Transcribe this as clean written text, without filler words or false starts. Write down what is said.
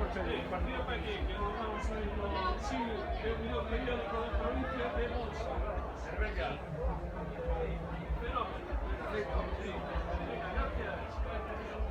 El partido para aquí, que nos vamos a ir con sí, el periódico de provincia de Bolsa. Venga. Pero, sí, venga, gracias.